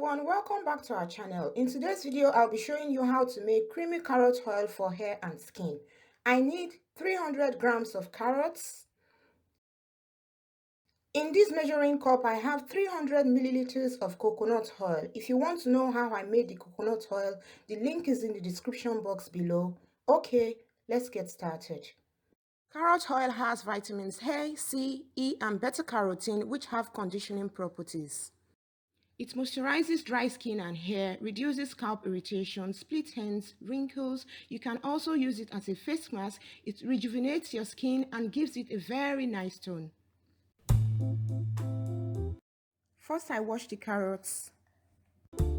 everyone, welcome back to our channel. In today's video, I'll be showing you how to make creamy carrot oil for hair and skin. I need 300 grams of carrots. In this measuring cup, I have 300 milliliters of coconut oil. If you want to know how I made the coconut oil, the link is in the description box below. Okay, let's get started. Carrot oil has vitamins A, C, E, and beta-carotene, which have conditioning properties. It moisturizes dry skin and hair, reduces scalp irritation, split ends, wrinkles. You can also use it as a face mask. It rejuvenates your skin and gives it a very nice tone. First, I wash the carrots. And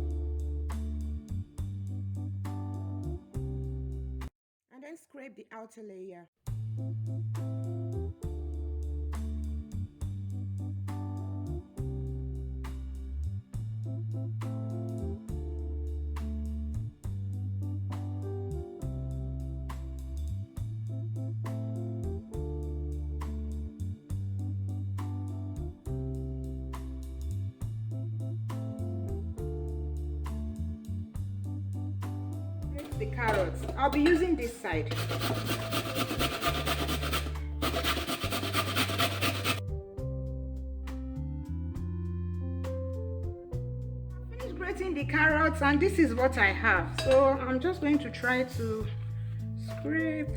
then scrape the outer layer. The carrots. I'll be using this side. I finished grating the carrots and this is what I have. So I'm just going to try to scrape.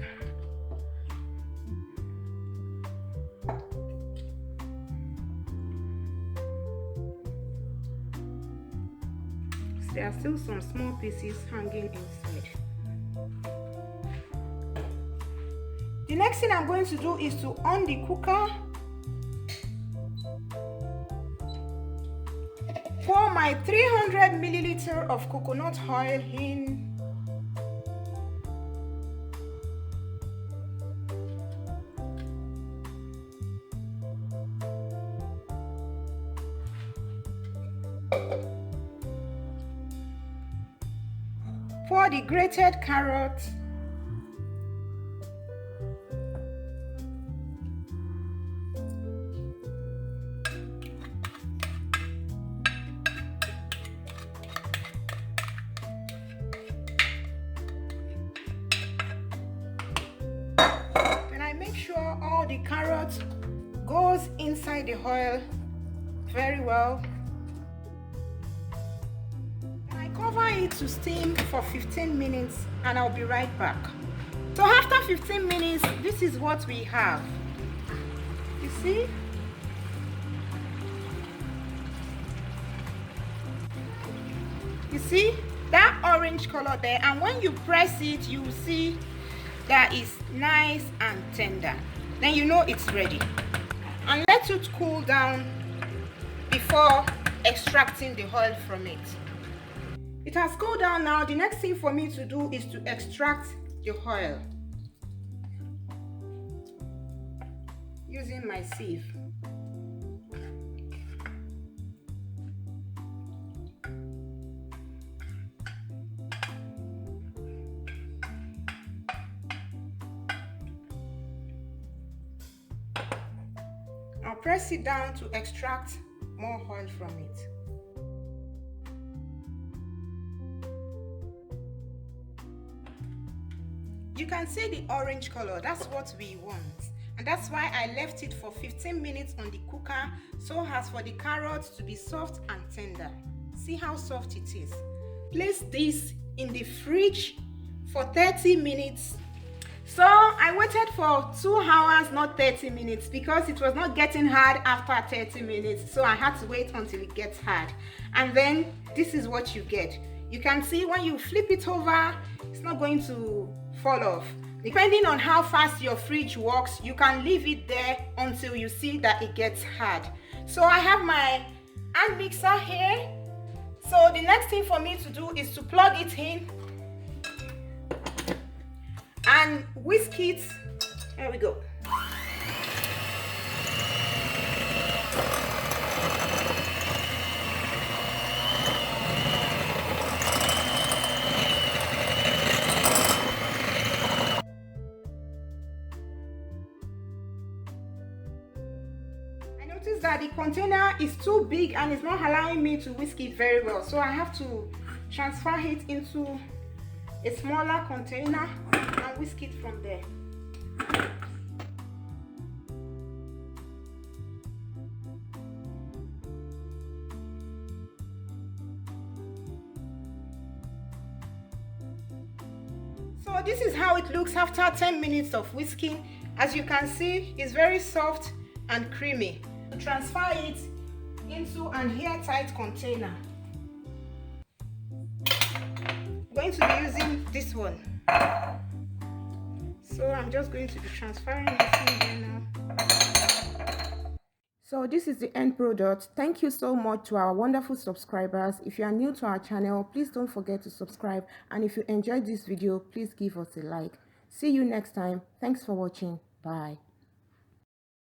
There are still some small pieces hanging inside. The next thing I'm going to do is to on the cooker, pour my 300 milliliter of coconut oil in. Pour the grated carrot. And I make sure all the carrot goes inside the oil very well. Cover it to steam for 15 minutes and I'll be right back. So after 15 minutes, this is what we have. You see? You see that orange color there, and when you press it, you will see that it's nice and tender. Then you know it's ready. And let it cool down before extracting the oil from it. It has cooled down now. The next thing for me to do is to extract the oil using my sieve. I'll press it down to extract more oil from it. You can see the orange color, that's what we want. And that's why I left it for 15 minutes on the cooker, so as for the carrots to be soft and tender. See how soft it is. Place this in the fridge for 30 minutes. So I waited for 2 hours, not 30 minutes, because it was not getting hard after 30 minutes. So I had to wait until it gets hard. And then this is what you get. You can see when you flip it over, it's not going to fall off. Depending on how fast your fridge works, you can leave it there until you see that it gets hard. So I have my hand mixer here. So the next thing for me to do is to plug it in and whisk it. There we go. Notice that the container is too big and it's not allowing me to whisk it very well, so I have to transfer it into a smaller container and whisk it from there. So this is how it looks after 10 minutes of whisking. As you can see, it's very soft and creamy. Transfer it into an airtight container. I'm going to be using this one. So I'm just going to be transferring it in here now. So this is the end product. Thank you so much to our wonderful subscribers. If you are new to our channel, please don't forget to subscribe. And if you enjoyed this video, please give us a like. See you next time. Thanks for watching. Bye.